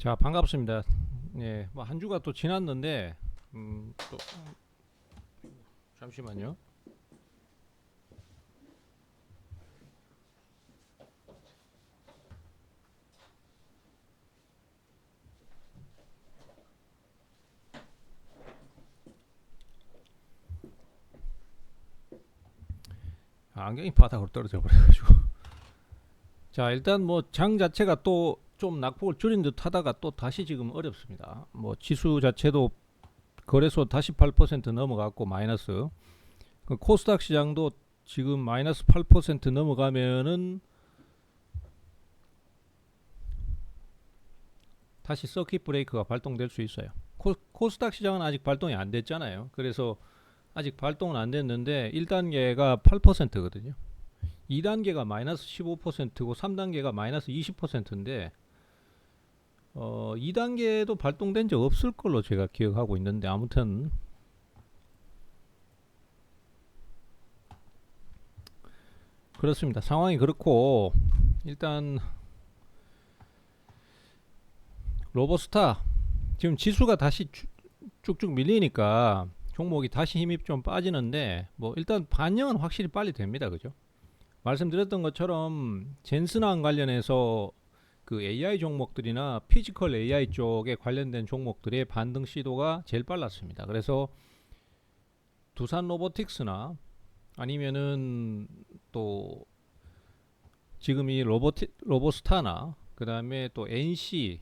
자, 반갑습니다. 네, 뭐 한 주가 또 지났는데, 또 잠시만요. 안경이 바닥으로 떨어져 버려가지고. 자, 일단 뭐 장 자체가 또 좀 낙폭을 줄인 듯 하다가 또 다시 지금 어렵습니다. 뭐 지수 자체도 거래소 다시 8% 넘어갔고 마이너스. 그 코스닥 시장도 지금 마이너스 8% 넘어가면은 다시 서킷 브레이크가 발동될 수 있어요. 코스닥 시장은 아직 발동이 안 됐잖아요. 그래서 아직 발동은 안 됐는데 1단계가 8%거든요. 2단계가 마이너스 15%고 3단계가 마이너스 20%인데 2단계도 발동된 적 없을 걸로 제가 기억하고 있는데 아무튼 그렇습니다. 상황이 그렇고 일단 로보스타 지금 지수가 다시 쭉쭉 밀리니까 종목이 다시 힘이 좀 빠지는데 뭐 일단 반영은 확실히 빨리 됩니다. 그죠? 말씀드렸던 것처럼 젠슨왕 관련해서 그 AI 종목들이나 피지컬 AI 쪽에 관련된 종목들의 반등 시도가 제일 빨랐습니다. 그래서 두산 로보틱스나 아니면은 또 지금 이 로보스타나 그 다음에 또 NC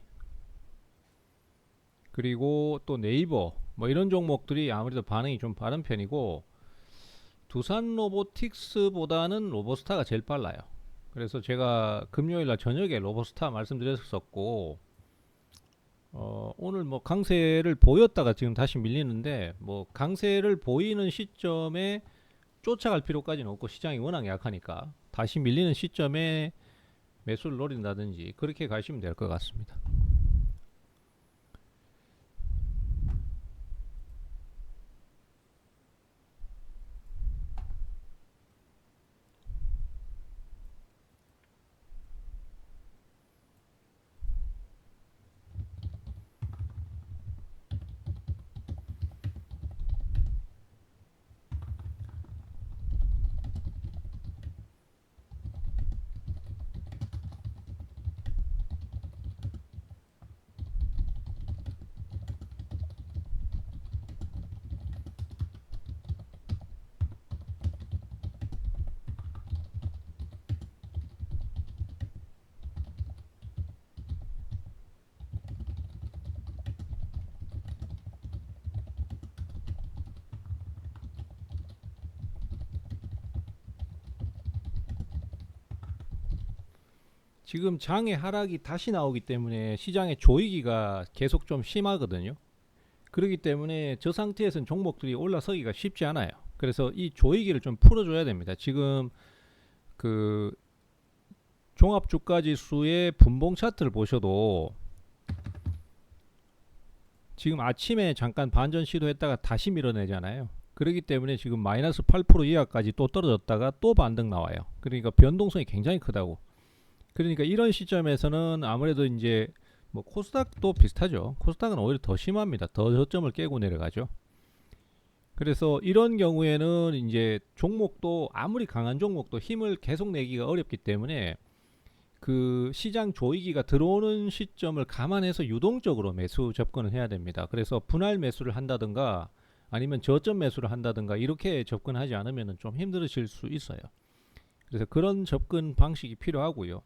그리고 또 네이버 뭐 이런 종목들이 아무래도 반응이 좀 빠른 편이고 두산 로보틱스보다는 로보스타가 제일 빨라요. 그래서 제가 금요일날 저녁에 로보스타 말씀드렸었고 오늘 뭐 강세를 보였다가 지금 다시 밀리는데 뭐 강세를 보이는 시점에 쫓아갈 필요까지는 없고 시장이 워낙 약하니까 다시 밀리는 시점에 매수를 노린다든지 그렇게 가시면 될 것 같습니다. 지금 장의 하락이 다시 나오기 때문에 시장의 조이기가 계속 좀 심하거든요. 그렇기 때문에 저 상태에서는 종목들이 올라서기가 쉽지 않아요. 그래서 이 조이기를 좀 풀어줘야 됩니다. 지금 그 종합주가지수의 분봉 차트를 보셔도 지금 아침에 잠깐 반전 시도했다가 다시 밀어내잖아요. 그렇기 때문에 지금 마이너스 8% 이하까지 또 떨어졌다가 또 반등 나와요. 그러니까 변동성이 굉장히 크다고. 그러니까 이런 시점에서는 아무래도 이제 뭐 코스닥도 비슷하죠. 코스닥은 오히려 더 심합니다. 더 저점을 깨고 내려가죠. 그래서 이런 경우에는 이제 종목도 아무리 강한 종목도 힘을 계속 내기가 어렵기 때문에 그 시장 조이기가 들어오는 시점을 감안해서 유동적으로 매수 접근을 해야 됩니다. 그래서 분할 매수를 한다든가 아니면 저점 매수를 한다든가 이렇게 접근하지 않으면 좀 힘들으실 수 있어요. 그래서 그런 접근 방식이 필요하고요.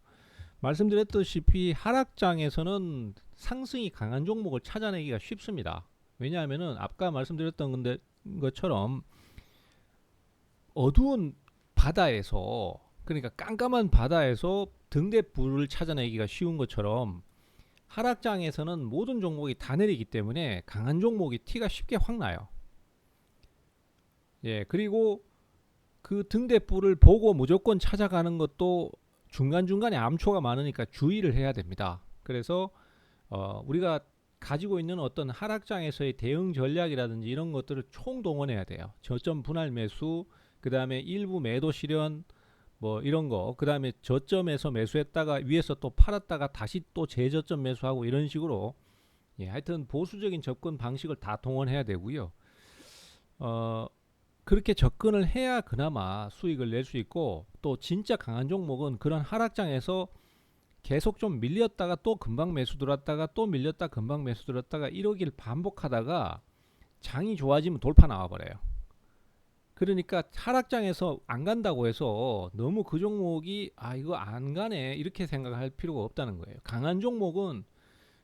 말씀드렸다시피 하락장에서는 상승이 강한 종목을 찾아내기가 쉽습니다. 왜냐하면은 아까 말씀드렸던 건데 것처럼 어두운 바다에서 그러니까 깜깜한 바다에서 등대불을 찾아내기가 쉬운 것처럼 하락장에서는 모든 종목이 다 내리기 때문에 강한 종목이 티가 쉽게 확 나요. 예, 그리고 그 등대불을 보고 무조건 찾아가는 것도 중간중간에 암초가 많으니까 주의를 해야 됩니다. 그래서 우리가 가지고 있는 어떤 하락장에서의 대응 전략이라든지 이런 것들을 총동원해야 돼요. 저점 분할 매수, 그 다음에 일부 매도 실현, 뭐 이런 거, 그 다음에 저점에서 매수했다가 위에서 또 팔았다가 다시 또 재저점 매수하고 이런 식으로, 예, 하여튼 보수적인 접근 방식을 다 동원해야 되고요. 어, 그렇게 접근을 해야 그나마 수익을 낼 수 있고, 또 진짜 강한 종목은 그런 하락장에서 계속 좀 밀렸다가 또 금방 매수 들었다가 또 밀렸다 금방 매수 들었다가 이러길 반복하다가 장이 좋아지면 돌파 나와버려요. 그러니까 하락장에서 안 간다고 해서 너무 그 종목이 아 이거 안 가네 이렇게 생각할 필요가 없다는 거예요. 강한 종목은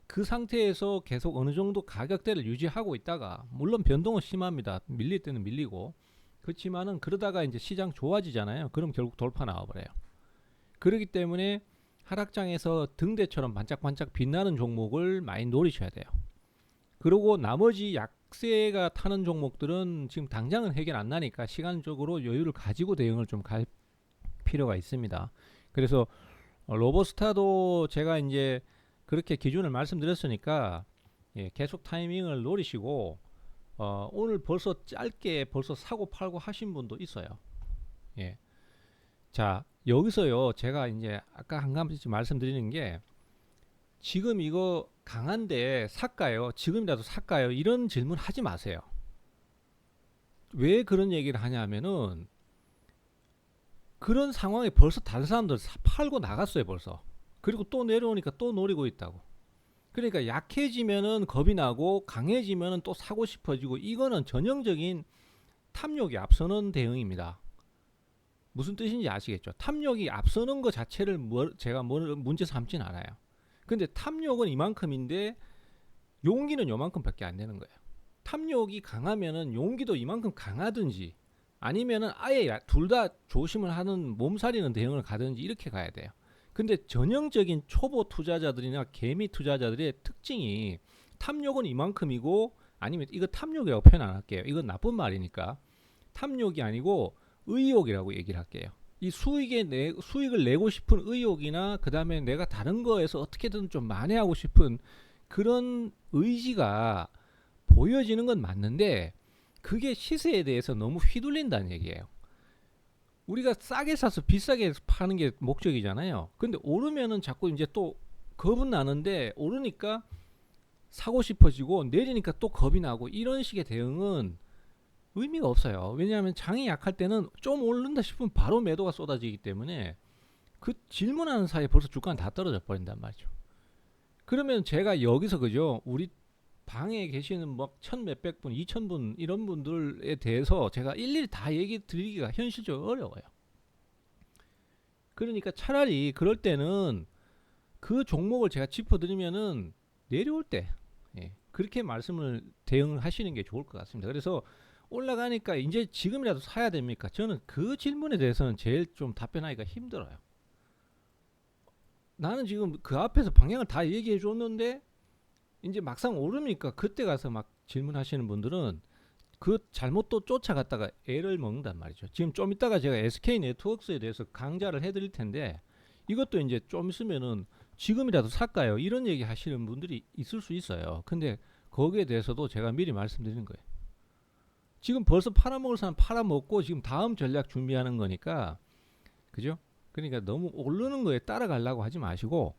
그 상태에서 계속 어느 정도 가격대를 유지하고 있다가, 물론 변동은 심합니다. 밀릴 때는 밀리고, 그렇지만은 그러다가 이제 시장 좋아지잖아요. 그럼 결국 돌파 나와버려요. 그렇기 때문에 하락장에서 등대처럼 반짝반짝 빛나는 종목을 많이 노리셔야 돼요. 그리고 나머지 약세가 타는 종목들은 지금 당장은 해결 안 나니까 시간적으로 여유를 가지고 대응을 좀 갈 필요가 있습니다. 그래서 로버스타도 제가 이제 그렇게 기준을 말씀드렸으니까, 예, 계속 타이밍을 노리시고, 오늘 벌써 짧게 벌써 사고 팔고 하신 분도 있어요. 예. 자, 여기서요, 제가 이제 아까 한 가지 말씀드리는 게, 지금 이거 강한데 살까요? 지금이라도 살까요? 이런 질문 하지 마세요. 왜 그런 얘기를 하냐면은, 그런 상황에 벌써 다른 사람들 팔고 나갔어요, 벌써. 그리고 또 내려오니까 또 노리고 있다고. 그러니까 약해지면은 겁이 나고 강해지면은 또 사고 싶어지고, 이거는 전형적인 탐욕이 앞서는 대응입니다. 무슨 뜻인지 아시겠죠? 탐욕이 앞서는 것 자체를 제가 문제 삼진 않아요. 근데 탐욕은 이만큼인데 용기는 요만큼밖에 안 되는 거예요. 탐욕이 강하면은 용기도 이만큼 강하든지, 아니면은 아예 둘 다 조심을 하는 몸살이는 대응을 가든지 이렇게 가야 돼요. 근데 전형적인 초보 투자자들이나 개미 투자자들의 특징이 탐욕은 이만큼이고, 아니면 이거 탐욕이라고 표현 안 할게요. 이건 나쁜 말이니까 탐욕이 아니고 의욕이라고 얘기를 할게요. 이 수익을 내고 싶은 의욕이나, 그 다음에 내가 다른 거에서 어떻게든 좀 만회하고 싶은 그런 의지가 보여지는 건 맞는데, 그게 시세에 대해서 너무 휘둘린다는 얘기예요. 우리가 싸게 사서 비싸게 파는 게 목적이잖아요. 근데 오르면은 자꾸 이제 또 겁은 나는데, 오르니까 사고 싶어지고 내리니까 또 겁이 나고, 이런 식의 대응은 의미가 없어요. 왜냐하면 장이 약할 때는 좀 오른다 싶으면 바로 매도가 쏟아지기 때문에 그 질문하는 사이에 벌써 주가는 다 떨어져 버린단 말이죠. 그러면 제가 여기서 그죠, 우리 방에 계시는 막 천 몇백 분, 이천 분 이런 분들에 대해서 제가 일일이 다 얘기 드리기가 현실적으로 어려워요. 그러니까 차라리 그럴 때는 그 종목을 제가 짚어드리면은 내려올 때, 예, 그렇게 말씀을 대응을 하시는 게 좋을 것 같습니다. 그래서 올라가니까 이제 지금이라도 사야 됩니까? 저는 그 질문에 대해서는 제일 좀 답변하기가 힘들어요. 나는 지금 그 앞에서 방향을 다 얘기해 줬는데 이제 막상 오르니까 그때 가서 막 질문하시는 분들은 그 잘못 또 쫓아갔다가 애를 먹는단 말이죠. 지금 좀 이따가 제가 SK 네트워크스에 대해서 강좌를 해드릴 텐데, 이것도 이제 좀 있으면은 지금이라도 살까요? 이런 얘기 하시는 분들이 있을 수 있어요. 근데 거기에 대해서도 제가 미리 말씀드리는 거예요. 지금 벌써 팔아먹을 사람 팔아먹고 지금 다음 전략 준비하는 거니까, 그죠? 그러니까 너무 오르는 거에 따라가려고 하지 마시고,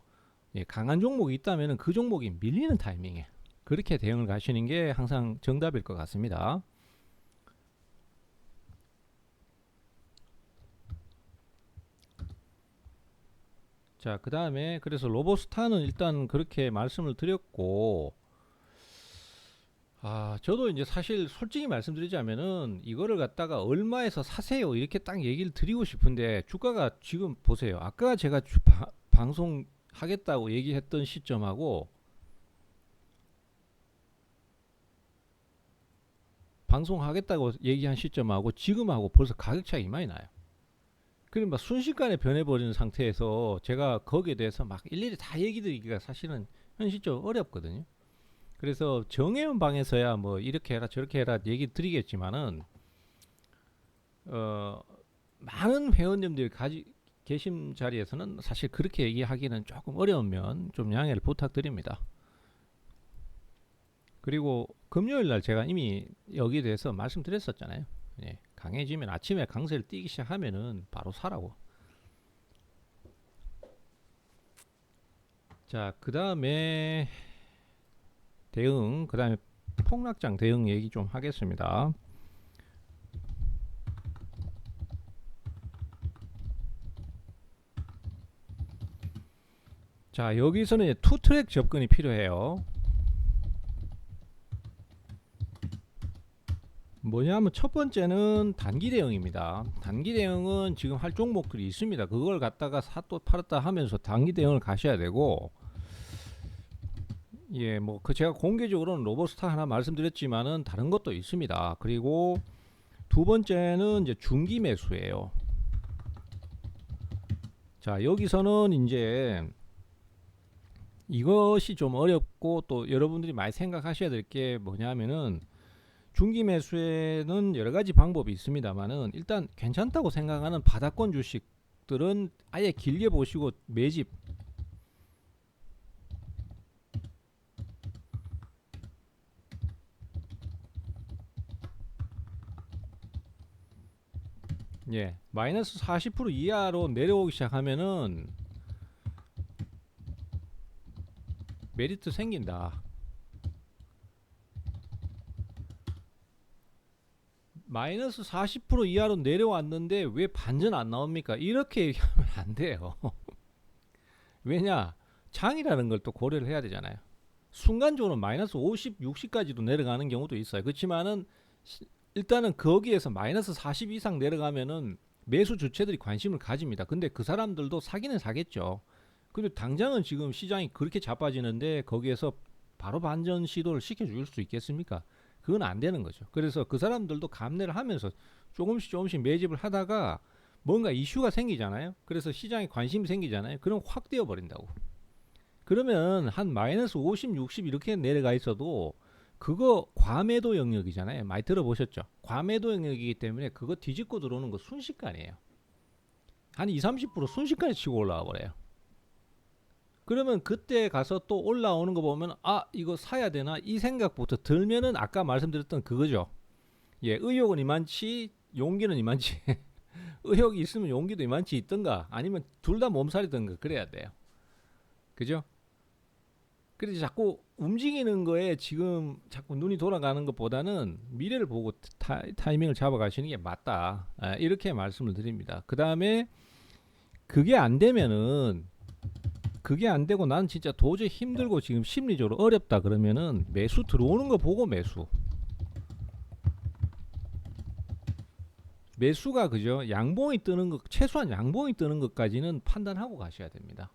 예, 강한 종목이 있다면 그 종목이 밀리는 타이밍에 그렇게 대응을 가시는 게 항상 정답일 것 같습니다. 자, 그 다음에 그래서 로보스타는 일단 그렇게 말씀을 드렸고, 저도 이제 사실 솔직히 말씀드리자면은 이거를 갖다가 얼마에서 사세요 이렇게 딱 얘기를 드리고 싶은데, 주가가 지금 보세요. 아까 제가 방송 하겠다고 얘기했던 시점하고 방송하겠다고 얘기한 시점하고 지금하고 벌써 가격 차이 많이 나요. 그러니까 순식간에 변해버리는 상태에서 제가 거기에 대해서 막 일일이 다 얘기 드리기가 사실은 현실적으로 어렵거든요. 그래서 정해운 방에서야 뭐 이렇게 해라 저렇게 해라 얘기 드리겠지만은, 어, 많은 회원님들이 계신 자리에서는 사실 그렇게 얘기하기는 조금 어려우면 좀 양해를 부탁드립니다. 그리고 금요일 날 제가 이미 여기에 대해서 말씀드렸었잖아요. 예, 강해지면 아침에 강세를 띄기 시작하면은 바로 사라고. 자, 그 다음에 대응, 그 다음에 폭락장 대응 얘기 좀 하겠습니다. 자, 여기서는 이제 투 트랙 접근이 필요해요. 뭐냐면 첫 번째는 단기 대응입니다. 단기 대응은 지금 할 종목들이 있습니다. 그걸 갖다가 샀다 팔았다 하면서 단기 대응을 가셔야 되고, 예, 뭐 그 제가 공개적으로는 로버스타 하나 말씀드렸지만은 다른 것도 있습니다. 그리고 두 번째는 이제 중기 매수예요. 자, 여기서는 이제 이것이 좀 어렵고 또 여러분들이 많이 생각하셔야 될 게 뭐냐면은 중기 매수에는 여러 가지 방법이 있습니다만은 일단 괜찮다고 생각하는 바닥권 주식들은 아예 길게 보시고 매집, 예, 마이너스 40% 이하로 내려오기 시작하면은 메리트 생긴다. 마이너스 40% 이하로 내려왔는데 왜 반전 안 나옵니까? 이렇게 얘기하면 안 돼요. 왜냐? 장이라는 걸 또 고려를 해야 되잖아요. 순간적으로 마이너스 50, 60까지도 내려가는 경우도 있어요. 그렇지만은 일단은 거기에서 마이너스 40 이상 내려가면은 매수 주체들이 관심을 가집니다. 근데 그 사람들도 사기는 사겠죠. 근데 당장은 지금 시장이 그렇게 자빠지는데 거기에서 바로 반전 시도를 시켜줄 수 있겠습니까? 그건 안 되는 거죠. 그래서 그 사람들도 감내를 하면서 조금씩 매집을 하다가 뭔가 이슈가 생기잖아요. 그래서 시장에 관심이 생기잖아요. 그럼 확 뛰어버린다고. 그러면 한 마이너스 50, 60 이렇게 내려가 있어도 그거 과매도 영역이잖아요. 많이 들어보셨죠? 과매도 영역이기 때문에 그거 뒤집고 들어오는 거 순식간이에요. 한 20, 30% 순식간에 치고 올라와 버려요. 그러면 그때 가서 또 올라오는 거 보면 아 이거 사야 되나 이 생각부터 들면은 아까 말씀드렸던 그거죠. 예, 의욕은 이만치 용기는 이만치 의욕이 있으면 용기도 이만치 있던가 아니면 둘 다 몸살이던가 그래야 돼요. 그죠? 그래서 자꾸 움직이는 거에 지금 자꾸 눈이 돌아가는 것보다는 미래를 보고 타이밍을 잡아가시는 게 맞다. 이렇게 말씀을 드립니다. 그 다음에 그게 안 되면은 그게 안 되고 난 진짜 도저히 힘들고 지금 심리적으로 어렵다 그러면은 매수 들어오는 거 보고 매수가 그죠? 양봉이 뜨는 것 최소한 양봉이 뜨는 것까지는 판단하고 가셔야 됩니다.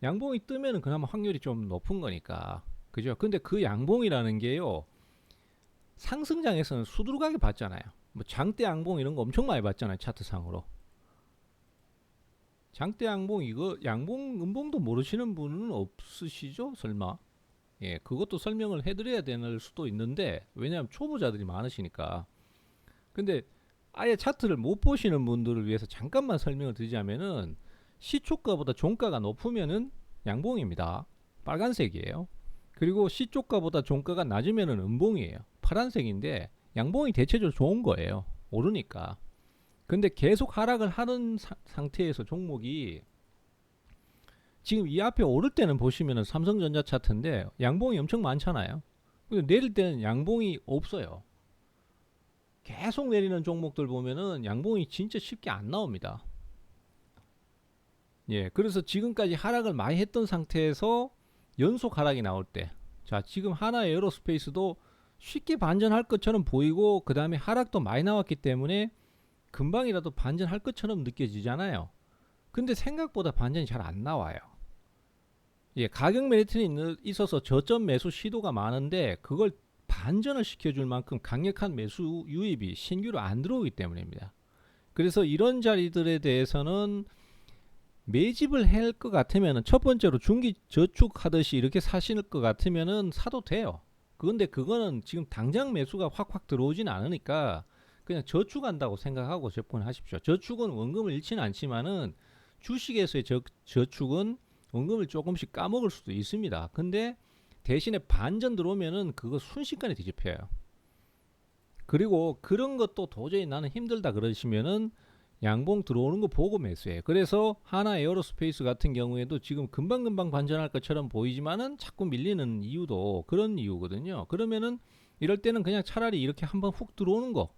양봉이 뜨면은 그나마 확률이 좀 높은 거니까 그죠? 근데 그 양봉이라는 게요 상승장에서는 수두룩하게 봤잖아요. 뭐 장대 양봉 이런 거 엄청 많이 봤잖아요 차트상으로. 장대 양봉 이거 양봉 음봉도 모르시는 분은 없으시죠 설마? 예, 그것도 설명을 해드려야 되는 수도 있는데 왜냐하면 초보자들이 많으시니까. 근데 아예 차트를 못 보시는 분들을 위해서 잠깐만 설명을 드리자면은 시초가보다 종가가 높으면은 양봉입니다. 빨간색이에요. 그리고 시초가보다 종가가 낮으면은 음봉이에요. 파란색인데 양봉이 대체적으로 좋은 거예요. 오르니까. 근데 계속 하락을 하는 상태에서 종목이 지금 이 앞에 오를 때는 보시면은 삼성전자 차트인데 양봉이 엄청 많잖아요. 근데 내릴 때는 양봉이 없어요. 계속 내리는 종목들 보면은 양봉이 진짜 쉽게 안 나옵니다. 예, 그래서 지금까지 하락을 많이 했던 상태에서 연속 하락이 나올 때, 자, 지금 하나 에어로스페이스도 쉽게 반전할 것처럼 보이고, 그 다음에 하락도 많이 나왔기 때문에 금방이라도 반전할 것처럼 느껴지잖아요. 근데 생각보다 반전이 잘 안 나와요. 예, 가격 메리트는 있어서 저점 매수 시도가 많은데, 그걸 반전을 시켜줄 만큼 강력한 매수 유입이 신규로 안 들어오기 때문입니다. 그래서 이런 자리들에 대해서는 매집을 할 것 같으면은 첫 번째로 중기 저축하듯이 이렇게 사실 것 같으면은 사도 돼요. 그런데 그거는 지금 당장 매수가 확확 들어오진 않으니까 그냥 저축한다고 생각하고 접근하십시오. 저축은 원금을 잃지는 않지만은 주식에서의 저축은 원금을 조금씩 까먹을 수도 있습니다. 근데 대신에 반전 들어오면은 그거 순식간에 뒤집혀요. 그리고 그런 것도 도저히 나는 힘들다 그러시면은 양봉 들어오는 거 보고 매수해요. 그래서 하나 에어로스페이스 같은 경우에도 지금 금방금방 반전할 것처럼 보이지만은 자꾸 밀리는 이유도 그런 이유거든요. 그러면은 이럴 때는 그냥 차라리 이렇게 한번 훅 들어오는 거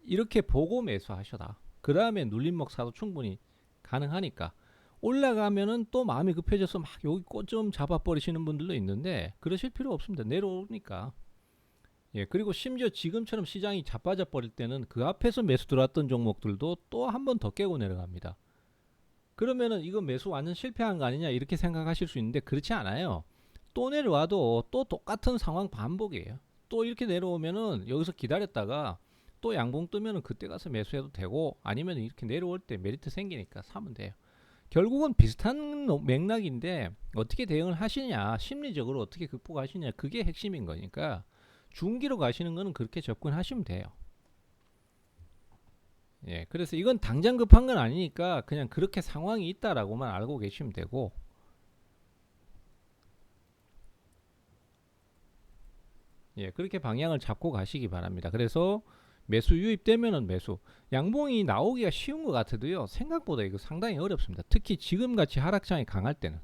이렇게 보고 매수하셔라. 그 다음에 눌림목 사도 충분히 가능하니까. 올라가면은 또 마음이 급해져서 막 여기 꽃 좀 잡아버리시는 분들도 있는데 그러실 필요 없습니다. 내려오니까. 예, 그리고 심지어 지금처럼 시장이 자빠져 버릴 때는 그 앞에서 매수 들어왔던 종목들도 또 한 번 더 깨고 내려갑니다. 그러면은 이거 매수 완전 실패한 거 아니냐 이렇게 생각하실 수 있는데 그렇지 않아요. 또 내려와도 또 똑같은 상황 반복이에요. 또 이렇게 내려오면은 여기서 기다렸다가 또 양봉 뜨면은 그때 가서 매수해도 되고 아니면 이렇게 내려올 때 메리트 생기니까 사면 돼요. 결국은 비슷한 맥락인데 어떻게 대응을 하시냐, 심리적으로 어떻게 극복하시냐, 그게 핵심인 거니까 중기로 가시는 거는 그렇게 접근하시면 돼요. 예, 그래서 이건 당장 급한 건 아니니까 그냥 그렇게 상황이 있다라고만 알고 계시면 되고, 예, 그렇게 방향을 잡고 가시기 바랍니다. 그래서 매수 유입되면은 매수, 양봉이 나오기가 쉬운 것 같아도요, 생각보다 이거 상당히 어렵습니다. 특히 지금같이 하락장이 강할 때는.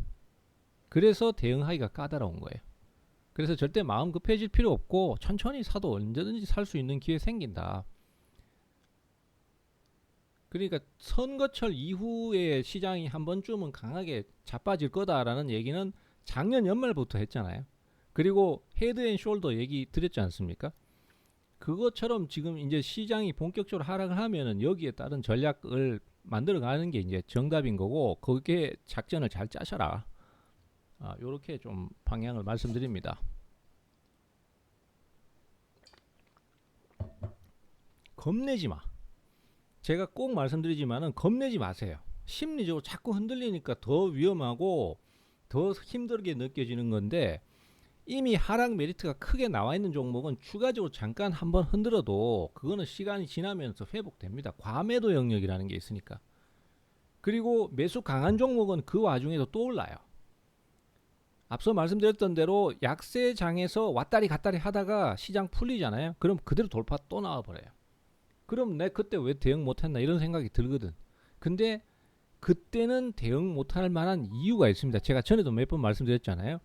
그래서 대응하기가 까다로운 거예요. 그래서 절대 마음 급해질 필요 없고 천천히 사도 언제든지 살 수 있는 기회 생긴다. 그러니까 선거철 이후에 시장이 한 번쯤은 강하게 자빠질 거다라는 얘기는 작년 연말부터 했잖아요. 그리고 헤드앤숄더 얘기 드렸지 않습니까? 그것처럼 지금 이제 시장이 본격적으로 하락을 하면은 여기에 따른 전략을 만들어가는 게 이제 정답인 거고 거기에 작전을 잘 짜셔라. 요렇게 좀 방향을 말씀드립니다. 겁내지 마. 제가 꼭 말씀드리지만은 겁내지 마세요. 심리적으로 자꾸 흔들리니까 더 위험하고 더 힘들게 느껴지는 건데 이미 하락 메리트가 크게 나와 있는 종목은 추가적으로 잠깐 한번 흔들어도 그거는 시간이 지나면서 회복됩니다. 과매도 영역이라는 게 있으니까. 그리고 매수 강한 종목은 그 와중에도 또 올라요. 앞서 말씀드렸던 대로 약세장에서 왔다리 갔다리 하다가 시장 풀리잖아요. 그럼 그대로 돌파 또 나와버려요. 그럼 내 그때 왜 대응 못했나 이런 생각이 들거든. 근데 그때는 대응 못할 만한 이유가 있습니다. 제가 전에도 몇 번 말씀드렸잖아요.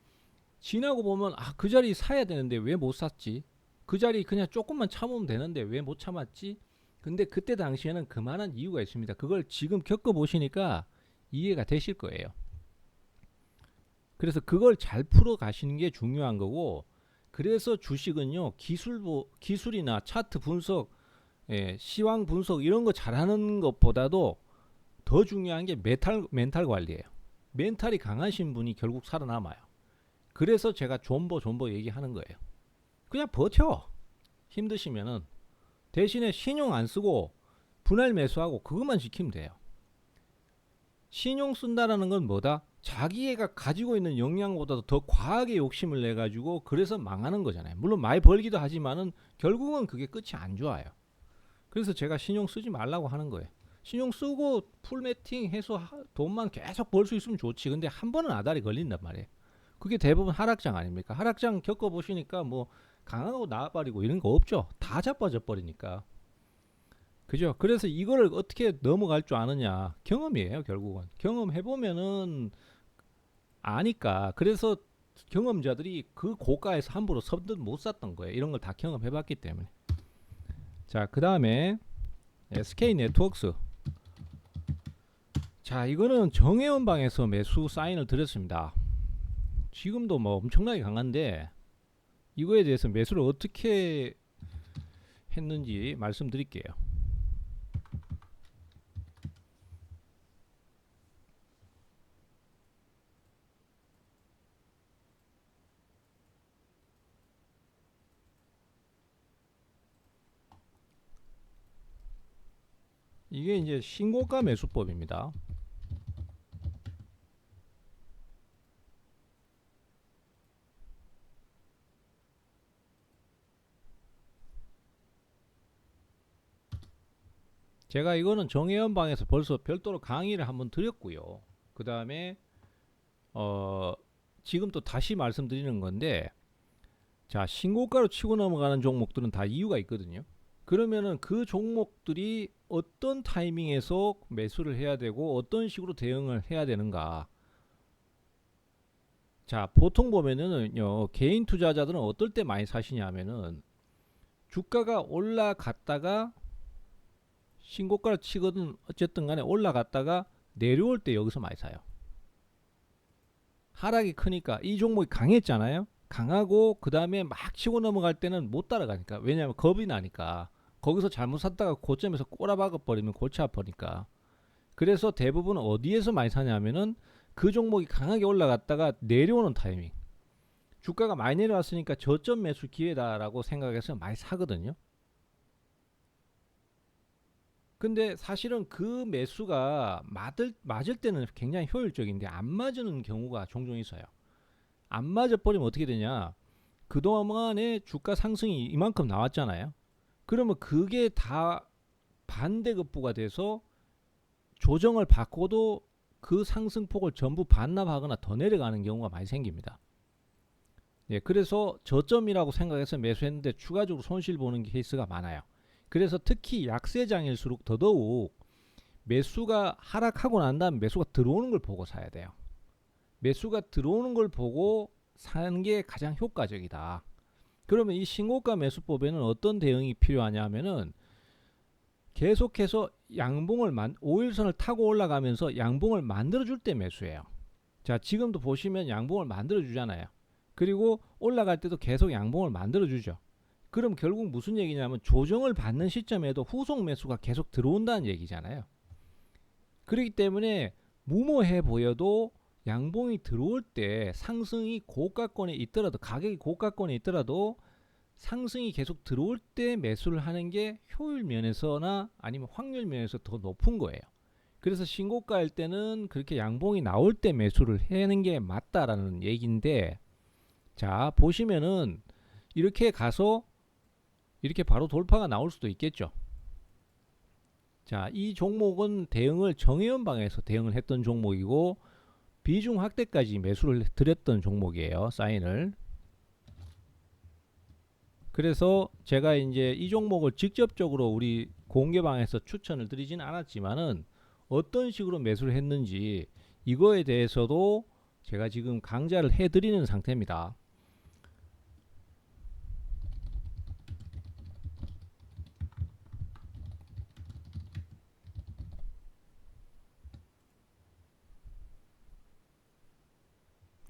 지나고 보면 그 자리 사야 되는데 왜 못 샀지? 그 자리 그냥 조금만 참으면 되는데 왜 못 참았지? 근데 그때 당시에는 그만한 이유가 있습니다. 그걸 지금 겪어보시니까 이해가 되실 거예요. 그래서 그걸 잘 풀어 가시는 게 중요한 거고 그래서 주식은요 기술이나 차트 분석 시황 분석 이런 거 잘하는 것보다도 더 중요한 게 멘탈 관리예요. 멘탈이 강하신 분이 결국 살아남아요. 그래서 제가 존버 얘기하는 거예요. 그냥 버텨. 힘드시면은 대신에 신용 안 쓰고 분할 매수하고 그것만 지키면 돼요. 신용 쓴다라는 건 뭐다? 자기가 가지고 있는 역량보다도 더 과하게 욕심을 내 가지고 그래서 망하는 거잖아요. 물론 많이 벌기도 하지만은 결국은 그게 끝이 안 좋아요. 그래서 제가 신용 쓰지 말라고 하는 거예요. 신용 쓰고 풀매팅 해서 돈만 계속 벌 수 있으면 좋지. 근데 한 번은 아다리 걸린단 말이에요. 그게 대부분 하락장 아닙니까? 하락장 겪어보시니까 뭐 강하고 나와버리고 이런 거 없죠. 다 자빠져 버리니까. 그죠? 그래서 이거를 어떻게 넘어갈 줄 아느냐. 경험이에요, 결국은. 경험해보면은 아니까. 그래서 경험자들이 그 고가에서 함부로 선뜻 못 샀던 거예요. 이런 걸 다 경험해봤기 때문에. 자, 그 다음에 SK 네트워크스. 자, 이거는 정혜원방에서 매수 사인을 드렸습니다. 지금도 뭐 엄청나게 강한데 이거에 대해서 매수를 어떻게 했는지 말씀드릴게요. 이게 이제 신고가 매수법입니다. 제가 이거는 정혜연방에서 벌써 별도로 강의를 한번 드렸고요. 그 다음에 지금 또 다시 말씀드리는 건데 자 신고가로 치고 넘어가는 종목들은 다 이유가 있거든요. 그러면은 그 종목들이 어떤 타이밍에서 매수를 해야 되고 어떤 식으로 대응을 해야 되는가. 자, 보통 보면은요, 개인 투자자들은 어떨 때 많이 사시냐 하면은 주가가 올라갔다가 신고가를 치거든 어쨌든 간에 올라갔다가 내려올 때 여기서 많이 사요. 하락이 크니까 이 종목이 강했잖아요. 강하고 그 다음에 막 치고 넘어갈 때는 못 따라가니까. 왜냐하면 겁이 나니까. 거기서 잘못 샀다가 고점에서 꼬라박아 버리면 골치 아프니까. 그래서 대부분 어디에서 많이 사냐면은 그 종목이 강하게 올라갔다가 내려오는 타이밍. 주가가 많이 내려왔으니까 저점 매수 기회다라고 생각해서 많이 사거든요. 근데 사실은 그 매수가 맞을 때는 굉장히 효율적인데 안 맞는 경우가 종종 있어요. 안 맞아 버리면 어떻게 되냐? 그동안에 주가 상승이 이만큼 나왔잖아요. 그러면 그게 다 반대급부가 돼서 조정을 받고도 그 상승폭을 전부 반납하거나 더 내려가는 경우가 많이 생깁니다. 예, 그래서 저점이라고 생각해서 매수했는데 추가적으로 손실 보는 케이스가 많아요. 그래서 특히 약세장일수록 더더욱 매수가 하락하고 난 다음 매수가 들어오는 걸 보고 사야 돼요. 매수가 들어오는 걸 보고 사는 게 가장 효과적이다. 그러면 이 신고가 매수법에는 어떤 대응이 필요하냐 하면은 계속해서 양봉을 5일선을 타고 올라가면서 양봉을 만들어 줄 때 매수해요. 자, 지금도 보시면 양봉을 만들어 주잖아요. 그리고 올라갈 때도 계속 양봉을 만들어 주죠. 그럼 결국 무슨 얘기냐면 조정을 받는 시점에도 후속 매수가 계속 들어온다는 얘기잖아요. 그렇기 때문에 무모해 보여도 양봉이 들어올 때 상승이 고가권에 있더라도 가격이 고가권에 있더라도 상승이 계속 들어올 때 매수를 하는 게 효율 면에서나 아니면 확률 면에서 더 높은 거예요. 그래서 신고가일 때는 그렇게 양봉이 나올 때 매수를 하는 게 맞다라는 얘기인데, 자 보시면은 이렇게 가서 이렇게 바로 돌파가 나올 수도 있겠죠. 자, 이 종목은 대응을 정혜연 방에서 대응을 했던 종목이고 비중 확대까지 매수를 드렸던 종목이에요. 사인을. 그래서 제가 이제 이 종목을 직접적으로 우리 공개방에서 추천을 드리진 않았지만은 어떤 식으로 매수를 했는지 이거에 대해서도 제가 지금 강좌를 해드리는 상태입니다.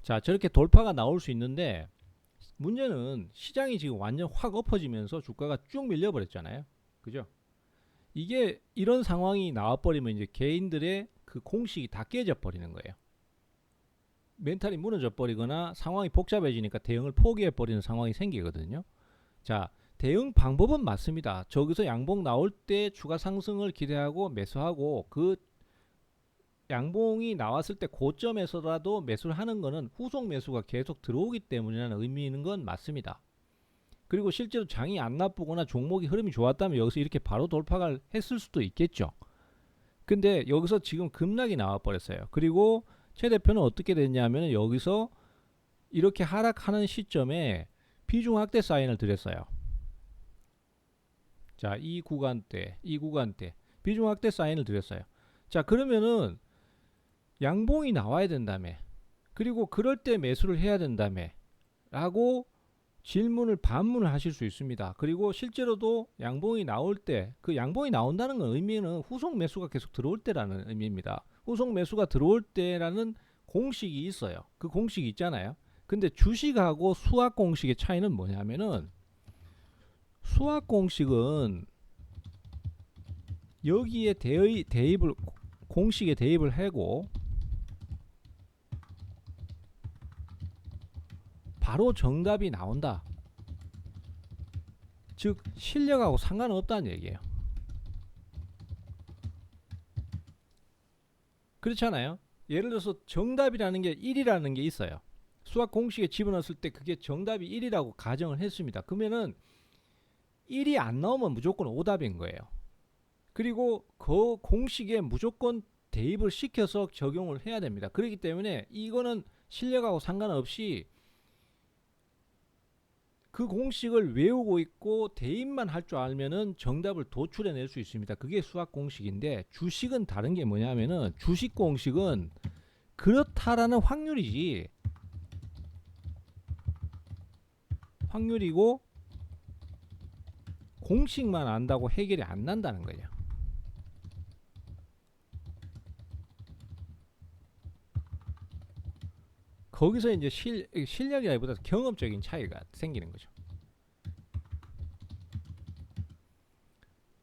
자, 저렇게 돌파가 나올 수 있는데 문제는 시장이 지금 완전 확 엎어지면서 주가가 쭉 밀려버렸잖아요. 그죠? 이게 이런 상황이 나와버리면 이제 개인들의 그 공식이 다 깨져 버리는 거예요. 멘탈이 무너져 버리거나 상황이 복잡해지니까 대응을 포기해 버리는 상황이 생기거든요. 자, 대응 방법은 맞습니다. 저기서 양봉 나올 때 추가 상승을 기대하고 매수하고 그 양봉이 나왔을 때 고점에서라도 매수를 하는 거는 후속 매수가 계속 들어오기 때문이라는 의미 있는 건 맞습니다. 그리고 실제로 장이 안 나쁘거나 종목이 흐름이 좋았다면 여기서 이렇게 바로 돌파를 했을 수도 있겠죠. 근데 여기서 지금 급락이 나와 버렸어요. 그리고 최 대표는 어떻게 됐냐면 여기서 이렇게 하락하는 시점에 비중 확대 사인을 드렸어요. 자, 이 구간대 비중 확대 사인을 드렸어요. 자, 그러면은 양봉이 나와야 된다며, 그리고 그럴 때 매수를 해야 된다며 라고 질문을 반문을 하실 수 있습니다. 그리고 실제로도 양봉이 나올 때 그 양봉이 나온다는 건 의미는 후속 매수가 계속 들어올 때라는 의미입니다. 후속 매수가 들어올 때라는 공식이 있어요. 그 공식이 있잖아요. 근데 주식하고 수학 공식의 차이는 뭐냐면은 수학 공식은 여기에 대입을 공식에 대입을 하고 바로 정답이 나온다. 즉 실력하고 상관없다는 얘기예요. 그렇잖아요. 예를 들어서 정답이라는 게 1이라는 게 있어요. 수학 공식에 집어넣었을 때 그게 정답이 1이라고 가정을 했습니다. 그러면은 1이 안 나오면 무조건 오답인 거예요. 그리고 그 공식에 무조건 대입을 시켜서 적용을 해야 됩니다. 그렇기 때문에 이거는 실력하고 상관없이 그 공식을 외우고 있고 대입만 할 줄 알면은 정답을 도출해낼 수 있습니다. 그게 수학 공식인데 주식은 다른 게 뭐냐면은 주식 공식은 그렇다라는 확률이지 확률이고 공식만 안다고 해결이 안 난다는 거죠. 거기서 이제 실력이라기보다 경험적인 차이가 생기는 거죠.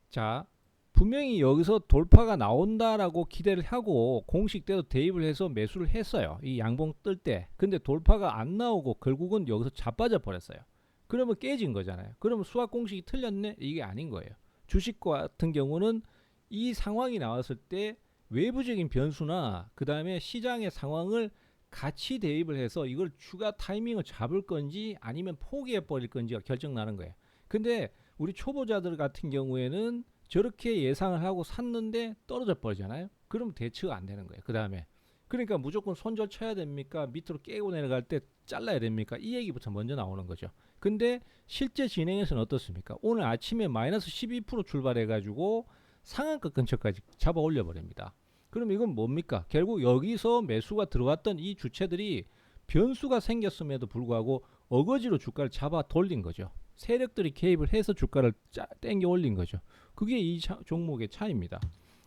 자, 분명히 여기서 돌파가 나온다라고 기대를 하고 공식대로 대입을 해서 매수를 했어요. 이 양봉 뜰 때. 근데 돌파가 안 나오고 결국은 여기서 자빠져 버렸어요. 그러면 깨진 거잖아요. 그러면 수학 공식이 틀렸네? 이게 아닌 거예요. 주식 같은 경우는 이 상황이 나왔을 때 외부적인 변수나 그 다음에 시장의 상황을 같이 대입을 해서 이걸 추가 타이밍을 잡을 건지 아니면 포기해 버릴 건지가 결정 나는 거예요. 근데 우리 초보자들 같은 경우에는 저렇게 예상을 하고 샀는데 떨어져 버리잖아요. 그럼 대처가 안 되는 거예요. 그 다음에 그러니까 무조건 손절 쳐야 됩니까? 밑으로 깨고 내려갈 때 잘라야 됩니까? 이 얘기부터 먼저 나오는 거죠. 근데 실제 진행에서는 어떻습니까? 오늘 아침에 마이너스 12% 출발해 가지고 상한가 근처까지 잡아 올려 버립니다. 그럼 이건 뭡니까? 결국 여기서 매수가 들어왔던 이 주체들이 변수가 생겼음에도 불구하고 어거지로 주가를 잡아 돌린 거죠. 세력들이 개입을 해서 주가를 땡겨 올린 거죠. 그게 이 종목의 차이입니다.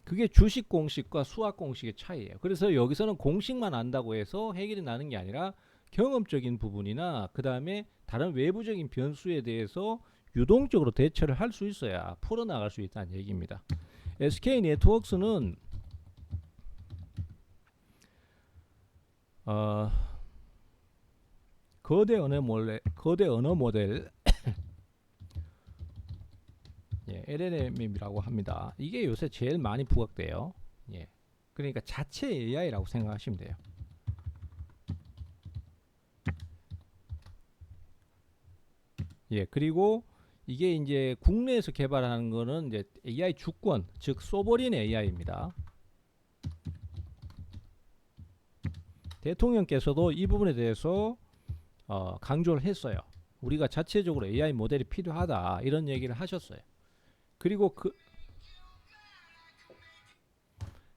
그게 주식 공식과 수학 공식의 차이예요. 그래서 여기서는 공식만 안다고 해서 해결이 나는 게 아니라 경험적인 부분이나 그 다음에 다른 외부적인 변수에 대해서 유동적으로 대처를 할 수 있어야 풀어나갈 수 있다는 얘기입니다. SK 네트워크스는 거대 언어 모델 예, LLM이라고 합니다. 이게 요새 제일 많이 부각돼요. 예, 그러니까 자체 AI라고 생각하시면 돼요. 예, 그리고 이게 이제 국내에서 개발하는 거는 이제 AI 주권, 즉 소버린 AI입니다. 대통령께서도 이 부분에 대해서 강조를 했어요. 우리가 자체적으로 AI 모델이 필요하다 이런 얘기를 하셨어요. 그리고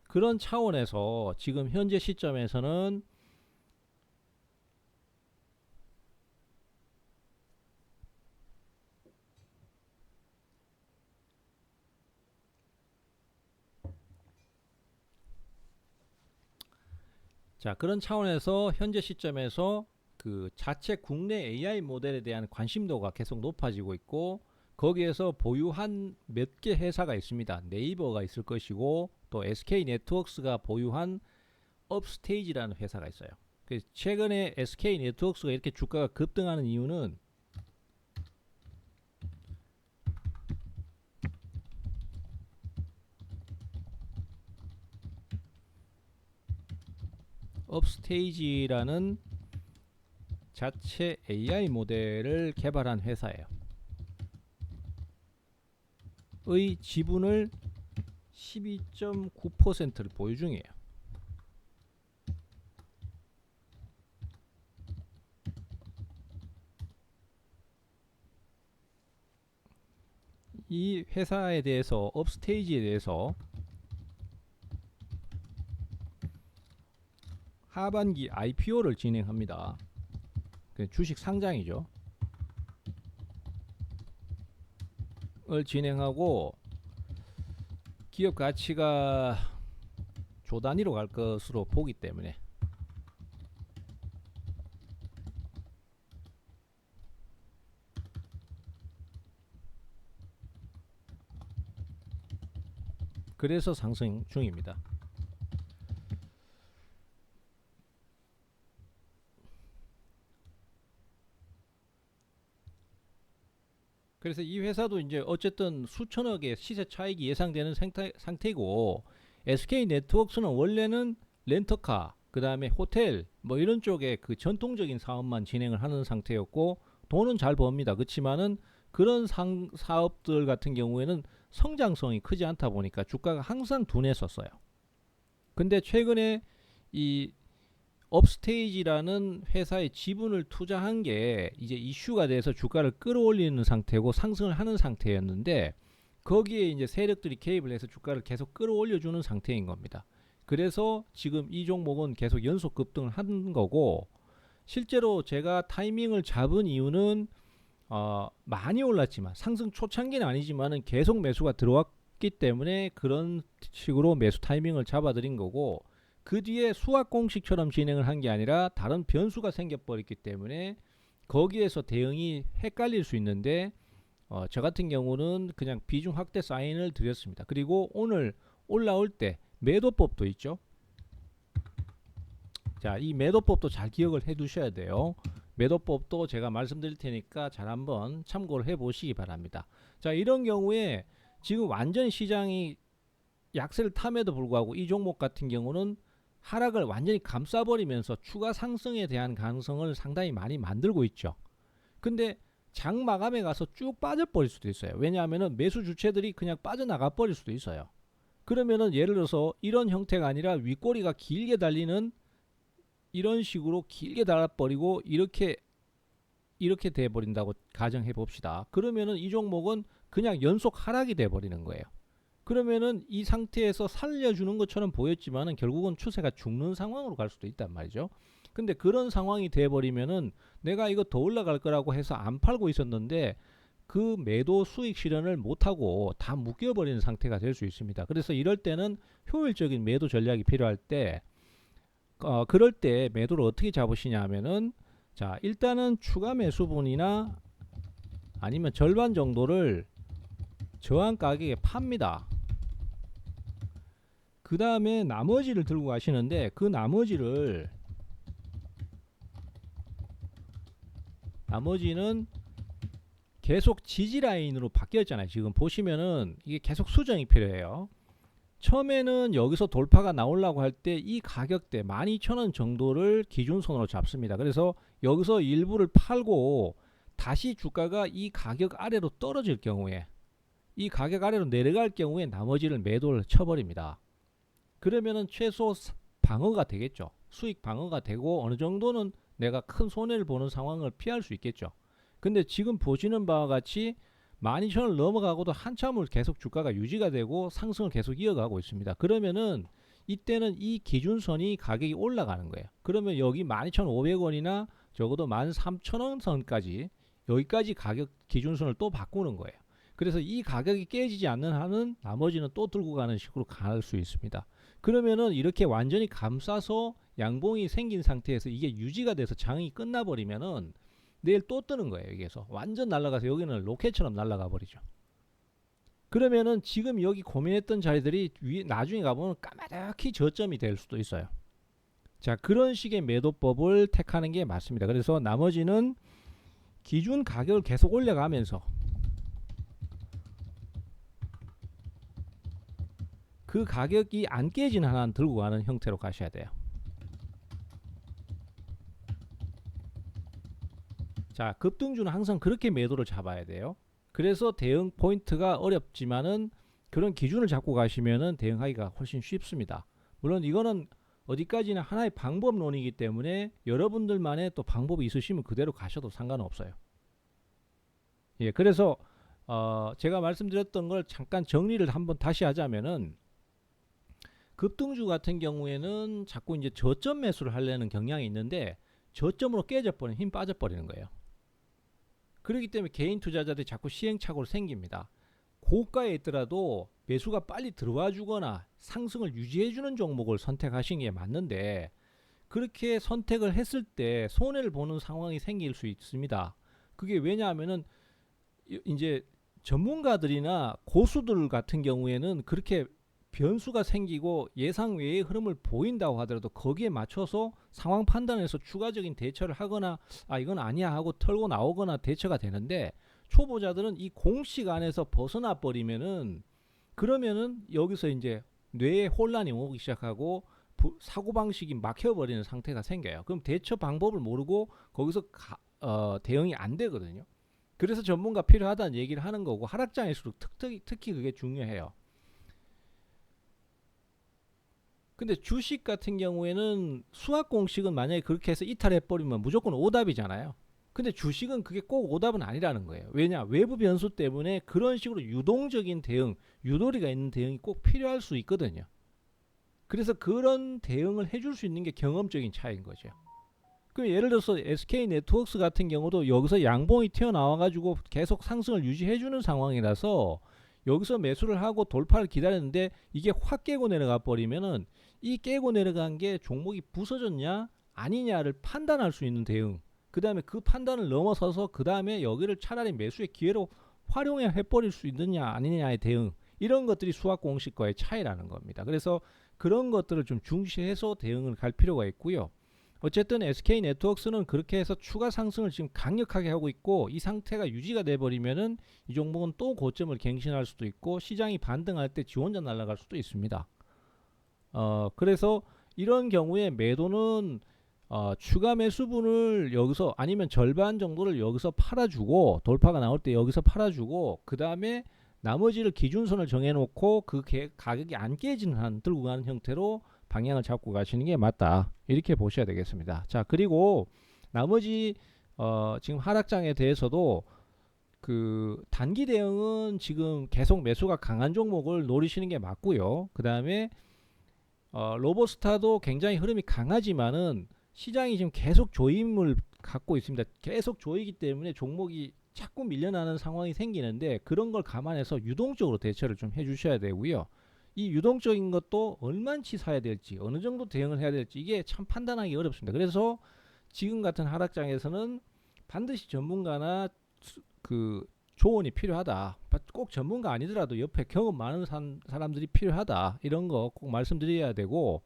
그런 차원에서 지금 현재 시점에서는 그런 차원에서 현재 시점에서 그 자체 국내 AI 모델에 대한 관심도가 계속 높아지고 있고 거기에서 보유한 몇 개 회사가 있습니다. 네이버가 있을 것이고 또 SK 네트워크스가 보유한 업스테이지라는 회사가 있어요. 최근에 SK 네트워크스가 이렇게 주가가 급등하는 이유는 업스테이지라는 자체 AI 모델을 개발한 회사예요. 의 지분을 12.9%를 보유 중이에요. 이 회사에 대해서 업스테이지에 대해서 하반기 IPO를 진행합니다. 주식 상장이죠. 을 진행하고 기업 가치가 조 단위로 갈 것으로 보기 때문에 그래서 상승 중입니다. 그래서 이 회사도 이제 어쨌든 수천억의 시세 차익이 예상되는 상태고 SK 네트워크스는 원래는 렌터카 그 다음에 호텔 뭐 이런 쪽에 그 전통적인 사업만 진행을 하는 상태였고 돈은 잘 법니다. 그렇지만은 그런 사업들 같은 경우에는 성장성이 크지 않다 보니까 주가가 항상 둔했었어요. 근데 최근에 이 업스테이지라는 회사의 지분을 투자한 게 이제 이슈가 돼서 주가를 끌어올리는 상태고 상승을 하는 상태였는데 거기에 이제 세력들이 개입을 해서 주가를 계속 끌어올려주는 상태인 겁니다. 그래서 지금 이 종목은 계속 연속 급등을 한 거고 실제로 제가 타이밍을 잡은 이유는 많이 올랐지만 상승 초창기는 아니지만은 계속 매수가 들어왔기 때문에 그런 식으로 매수 타이밍을 잡아드린 거고 그 뒤에 수학 공식처럼 진행을 한 게 아니라 다른 변수가 생겨버렸기 때문에 거기에서 대응이 헷갈릴 수 있는데 저 같은 경우는 그냥 비중 확대 사인을 드렸습니다. 그리고 오늘 올라올 때 매도법도 있죠. 자, 이 매도법도 잘 기억을 해 두셔야 돼요. 매도법도 제가 말씀드릴 테니까 잘 한번 참고를 해 보시기 바랍니다. 자, 이런 경우에 지금 완전히 시장이 약세를 탐에도 불구하고 이 종목 같은 경우는 하락을 완전히 감싸버리면서 추가 상승에 대한 가능성을 상당히 많이 만들고 있죠. 근데 장 마감에 가서 쭉 빠져버릴 수도 있어요. 왜냐하면 매수 주체들이 그냥 빠져나가 버릴 수도 있어요. 그러면은 예를 들어서 이런 형태가 아니라 윗꼬리가 길게 달리는 이런 식으로 길게 달아버리고 이렇게 돼 버린다고 가정해 봅시다. 그러면은 이 종목은 그냥 연속 하락이 돼 버리는 거예요. 그러면은 이 상태에서 살려주는 것처럼 보였지만은 결국은 추세가 죽는 상황으로 갈 수도 있단 말이죠. 근데 그런 상황이 돼 버리면은 내가 이거 더 올라갈 거라고 해서 안 팔고 있었는데 그 매도 수익 실현을 못하고 다 묶여버리는 상태가 될 수 있습니다. 그래서 이럴 때는 효율적인 매도 전략이 필요할 때 그럴 때 매도를 어떻게 잡으시냐 하면은 자, 일단은 추가 매수분이나 아니면 절반 정도를 저항 가격에 팝니다. 그 다음에 나머지를 들고 가시는데 그 나머지는 계속 지지 라인으로 바뀌었잖아요. 지금 보시면은 이게 계속 수정이 필요해요. 처음에는 여기서 돌파가 나오려고 할 때 이 가격대 12,000원 정도를 기준선으로 잡습니다. 그래서 여기서 일부를 팔고 다시 주가가 이 가격 아래로 떨어질 경우에 이 가격 아래로 내려갈 경우에 나머지를 매도를 쳐버립니다. 그러면은 최소 방어가 되겠죠. 수익 방어가 되고 어느 정도는 내가 큰 손해를 보는 상황을 피할 수 있겠죠. 근데 지금 보시는 바와 같이 12,000원을 넘어가고도 한참을 계속 주가가 유지가 되고 상승을 계속 이어가고 있습니다. 그러면은 이때는 이 기준선이 가격이 올라가는 거예요. 그러면 여기 12,500원이나 적어도 13,000원 선까지 여기까지 가격 기준선을 또 바꾸는 거예요. 그래서 이 가격이 깨지지 않는 한은 나머지는 또 들고 가는 식으로 갈 수 있습니다. 그러면은 이렇게 완전히 감싸서 양봉이 생긴 상태에서 이게 유지가 돼서 장이 끝나버리면은 내일 또 뜨는 거예요. 여기에서 완전 날아가서 여기는 로켓처럼 날아가 버리죠. 그러면은 지금 여기 고민했던 자리들이 나중에 가보면 까마득히 저점이 될 수도 있어요. 자, 그런 식의 매도법을 택하는 게 맞습니다. 그래서 나머지는 기준 가격을 계속 올려가면서 그 가격이 안 깨지는 한은 들고 가는 형태로 가셔야 돼요. 자, 급등주는 항상 그렇게 매도를 잡아야 돼요. 그래서 대응 포인트가 어렵지만은 그런 기준을 잡고 가시면은 대응하기가 훨씬 쉽습니다. 물론 이거는 어디까지나 하나의 방법론이기 때문에 여러분들만의 또 방법이 있으시면 그대로 가셔도 상관없어요. 예, 그래서 제가 말씀드렸던 걸 잠깐 정리를 한번 다시 하자면은 급등주 같은 경우에는 자꾸 이제 저점 매수를 하려는 경향이 있는데 저점으로 깨져버리면 힘 빠져버리는 거예요. 그렇기 때문에 개인 투자자들이 자꾸 시행착오로 생깁니다. 고가에 있더라도 매수가 빨리 들어와 주거나 상승을 유지해 주는 종목을 선택하시는 게 맞는데 그렇게 선택을 했을 때 손해를 보는 상황이 생길 수 있습니다. 그게 왜냐하면은 이제 전문가들이나 고수들 같은 경우에는 그렇게 변수가 생기고 예상 외의 흐름을 보인다고 하더라도 거기에 맞춰서 상황 판단해서 추가적인 대처를 하거나 이건 아니야 하고 털고 나오거나 대처가 되는데 초보자들은 이 공식 안에서 벗어나 버리면은 그러면은 여기서 이제 뇌에 혼란이 오기 시작하고 사고방식이 막혀버리는 상태가 생겨요. 그럼 대처 방법을 모르고 거기서 대응이 안 되거든요. 그래서 전문가 필요하다는 얘기를 하는 거고 하락장일수록 특히 그게 중요해요. 근데 주식 같은 경우에는 수학 공식은 만약에 그렇게 해서 이탈해 버리면 무조건 오답이잖아요. 근데 주식은 그게 꼭 오답은 아니라는 거예요. 왜냐? 외부 변수 때문에 그런 식으로 유동적인 대응, 유도리가 있는 대응이 꼭 필요할 수 있거든요. 그래서 그런 대응을 해줄 수 있는 게 경험적인 차이인 거죠. 그럼 예를 들어서 SK 네트워크스 같은 경우도 여기서 양봉이 튀어나와 가지고 계속 상승을 유지해 주는 상황이라서 여기서 매수를 하고 돌파를 기다렸는데 이게 확 깨고 내려가 버리면은 이 깨고 내려간 게 종목이 부서졌냐 아니냐를 판단할 수 있는 대응. 그다음에 그 판단을 넘어서서 그다음에 여기를 차라리 매수의 기회로 활용해 버릴 수 있느냐 아니냐의 대응. 이런 것들이 수학 공식과의 차이라는 겁니다. 그래서 그런 것들을 좀 중시해서 대응을 갈 필요가 있고요. 어쨌든 SK 네트워크스는 그렇게 해서 추가 상승을 지금 강력하게 하고 있고 이 상태가 유지가 돼 버리면은 이 종목은 또 고점을 갱신할 수도 있고 시장이 반등할 때 지 혼자 날아갈 수도 있습니다. 그래서 이런 경우에 매도는 추가 매수분을 여기서 아니면 절반 정도를 여기서 팔아주고 돌파가 나올 때 여기서 팔아주고 그 다음에 나머지를 기준선을 정해놓고 그 가격이 안 깨지는 한 들고 가는 형태로 방향을 잡고 가시는 게 맞다. 이렇게 보셔야 되겠습니다. 자, 그리고 나머지 지금 하락장에 대해서도 그 단기 대응은 지금 계속 매수가 강한 종목을 노리시는 게 맞고요. 그 다음에 로보스타도 굉장히 흐름이 강하지만은 시장이 지금 계속 조임을 갖고 있습니다. 계속 조이기 때문에 종목이 자꾸 밀려나는 상황이 생기는데 그런 걸 감안해서 유동적으로 대처를 좀 해주셔야 되고요. 이 유동적인 것도 얼마치 사야 될지 어느 정도 대응을 해야 될지 이게 참 판단하기 어렵습니다. 그래서 지금 같은 하락장에서는 반드시 전문가나 그 조언이 필요하다. 꼭 전문가 아니더라도 옆에 경험 많은 사람들이 필요하다. 이런 거 꼭 말씀드려야 되고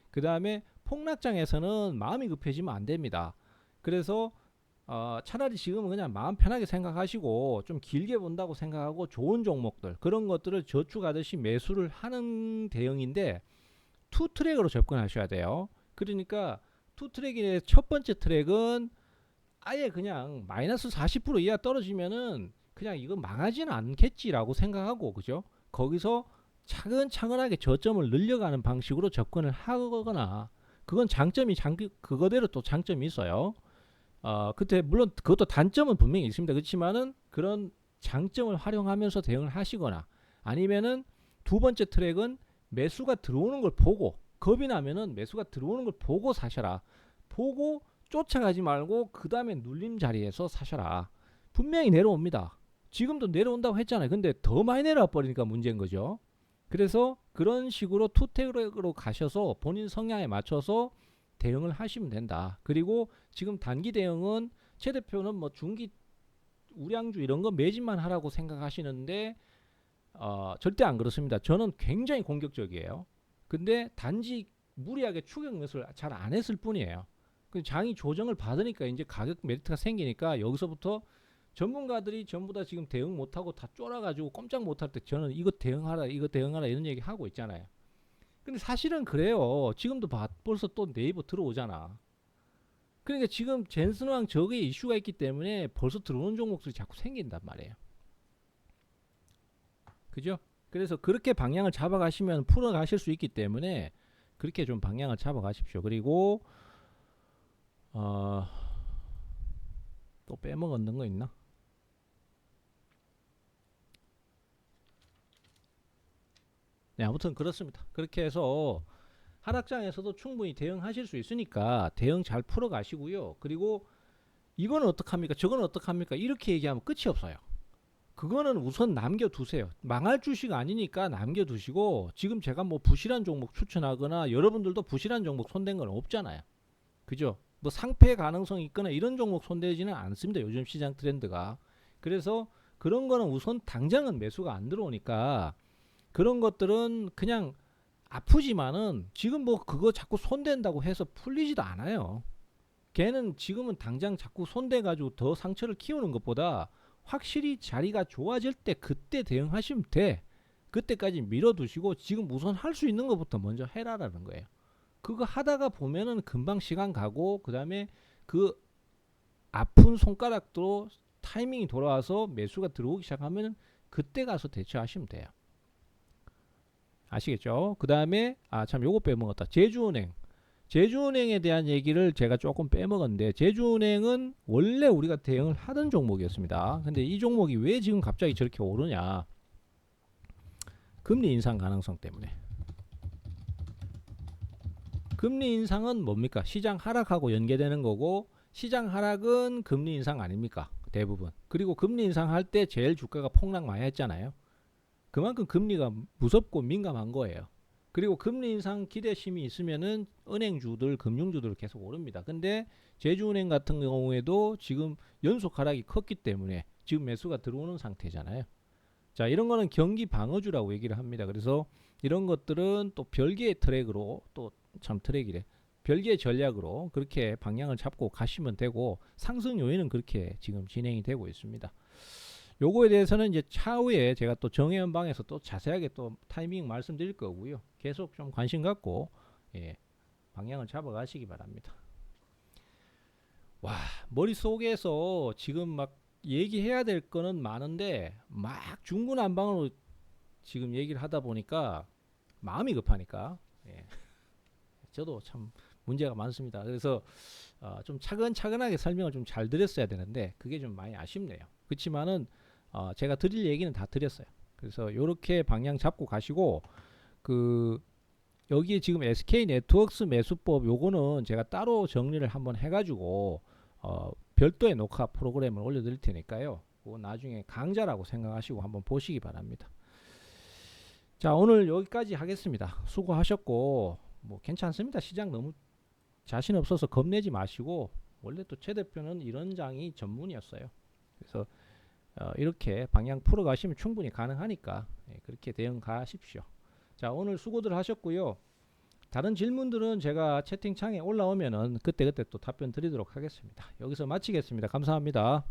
그 다음에 폭락장에서는 마음이 급해지면 안 됩니다. 그래서 차라리 지금은 그냥 마음 편하게 생각하시고 좀 길게 본다고 생각하고 좋은 종목들 그런 것들을 저축하듯이 매수를 하는 대응인데 투 트랙으로 접근하셔야 돼요. 그러니까 투 트랙의 첫 번째 트랙은 아예 그냥 마이너스 40% 이하 떨어지면은 그냥 이거 망하지는 않겠지라고 생각하고 그죠? 거기서 차근차근하게 저점을 늘려가는 방식으로 접근을 하거나 그건 장점이 그거대로 또 장점이 있어요. 그때 물론 그것도 단점은 분명히 있습니다. 그렇지만은 그런 장점을 활용하면서 대응을 하시거나 아니면은 두 번째 트랙은 매수가 들어오는 걸 보고 겁이 나면은 매수가 들어오는 걸 보고 사셔라. 보고 쫓아가지 말고 그 다음에 눌림 자리에서 사셔라. 분명히 내려옵니다. 지금도 내려온다고 했잖아요. 근데 더 많이 내려와 버리니까 문제인 거죠. 그래서 그런 식으로 투택으로 가셔서 본인 성향에 맞춰서 대응을 하시면 된다. 그리고 지금 단기 대응은 최 대표는 뭐 중기 우량주 이런 거 매집만 하라고 생각하시는데 절대 안 그렇습니다. 저는 굉장히 공격적이에요. 근데 단지 무리하게 추격 매수를 잘 안 했을 뿐이에요. 장이 조정을 받으니까 이제 가격 메리트가 생기니까 여기서부터 전문가들이 전부 다 지금 대응 못하고 다 쫄아가지고 꼼짝 못할 때 저는 이거 대응하라 이거 대응하라 이런 얘기 하고 있잖아요. 근데 사실은 그래요. 지금도 벌써 또 네이버 들어오잖아. 그러니까 지금 젠슨왕 저게 이슈가 있기 때문에 벌써 들어오는 종목들이 자꾸 생긴단 말이에요. 그죠? 그래서 그렇게 방향을 잡아가시면 풀어가실 수 있기 때문에 그렇게 좀 방향을 잡아가십시오. 그리고 또 빼먹었는 거 있나? 네, 아무튼 그렇습니다. 그렇게 해서 하락장에서도 충분히 대응하실 수 있으니까 대응 잘 풀어가시고요. 그리고 이거는 어떡합니까? 저거는 어떡합니까? 이렇게 얘기하면 끝이 없어요. 그거는 우선 남겨두세요. 망할 주식 아니니까 남겨두시고 지금 제가 뭐 부실한 종목 추천하거나 여러분들도 부실한 종목 손댄 건 없잖아요. 그죠? 뭐 상패 가능성이 있거나 이런 종목 손대지는 않습니다. 요즘 시장 트렌드가. 그래서 그런 거는 우선 당장은 매수가 안 들어오니까 그런 것들은 그냥 아프지만은 지금 뭐 그거 자꾸 손댄다고 해서 풀리지도 않아요. 걔는 지금은 당장 자꾸 손대가지고 더 상처를 키우는 것보다 확실히 자리가 좋아질 때 그때 대응하시면 돼. 그때까지 밀어두시고 지금 우선 할 수 있는 것부터 먼저 해라라는 거예요. 그거 하다가 보면은 금방 시간 가고 그 다음에 그 아픈 손가락도 타이밍이 돌아와서 매수가 들어오기 시작하면 그때 가서 대처하시면 돼요. 아시겠죠? 그 다음에 참 요거 빼먹었다. 제주은행. 제주은행에 대한 얘기를 제가 조금 빼먹었는데 제주은행은 원래 우리가 대응을 하던 종목이었습니다. 근데 이 종목이 왜 지금 갑자기 저렇게 오르냐? 금리 인상 가능성 때문에. 금리 인상은 뭡니까? 시장 하락하고 연계되는 거고 시장 하락은 금리 인상 아닙니까? 대부분. 그리고 금리 인상할 때 제일 주가가 폭락 많이 했잖아요. 그만큼 금리가 무섭고 민감한 거예요. 그리고 금리 인상 기대심이 있으면은 은행주들, 금융주들 계속 오릅니다. 근데 제주은행 같은 경우에도 지금 연속 하락이 컸기 때문에 지금 매수가 들어오는 상태잖아요. 자, 이런 거는 경기 방어주라고 얘기를 합니다. 그래서 이런 것들은 또 별개의 트랙으로 또 참 트랙이래. 별개의 전략으로 그렇게 방향을 잡고 가시면 되고 상승 요인은 그렇게 지금 진행이 되고 있습니다. 요거에 대해서는 이제 차후에 제가 또 정해연방에서 또 자세하게 또 타이밍 말씀드릴 거고요. 계속 좀 관심 갖고 방향을 잡아 가시기 바랍니다. 와, 머릿속에서 지금 막 얘기해야 될 거는 많은데 막 중구난방으로 지금 얘기를 하다 보니까 마음이 급하니까 저도 참 문제가 많습니다. 그래서 좀 차근차근하게 설명을 좀 잘 드렸어야 되는데 그게 좀 많이 아쉽네요. 그렇지만은 제가 드릴 얘기는 다 드렸어요. 그래서 요렇게 방향 잡고 가시고 여기에 지금 SK 네트워크스 매수법 요거는 제가 따로 정리를 한번 해가지고 별도의 녹화 프로그램을 올려드릴 테니까요. 그거 나중에 강좌라고 생각하시고 한번 보시기 바랍니다. 자, 오늘 여기까지 하겠습니다. 수고하셨고 뭐 괜찮습니다. 시장 너무 자신 없어서 겁내지 마시고 원래 또 최 대표는 이런 장이 전문이었어요. 그래서 이렇게 방향 풀어 가시면 충분히 가능하니까 그렇게 대응 가십시오. 자, 오늘 수고들 하셨고요. 다른 질문들은 제가 채팅창에 올라오면은 그때그때 또 답변 드리도록 하겠습니다. 여기서 마치겠습니다. 감사합니다.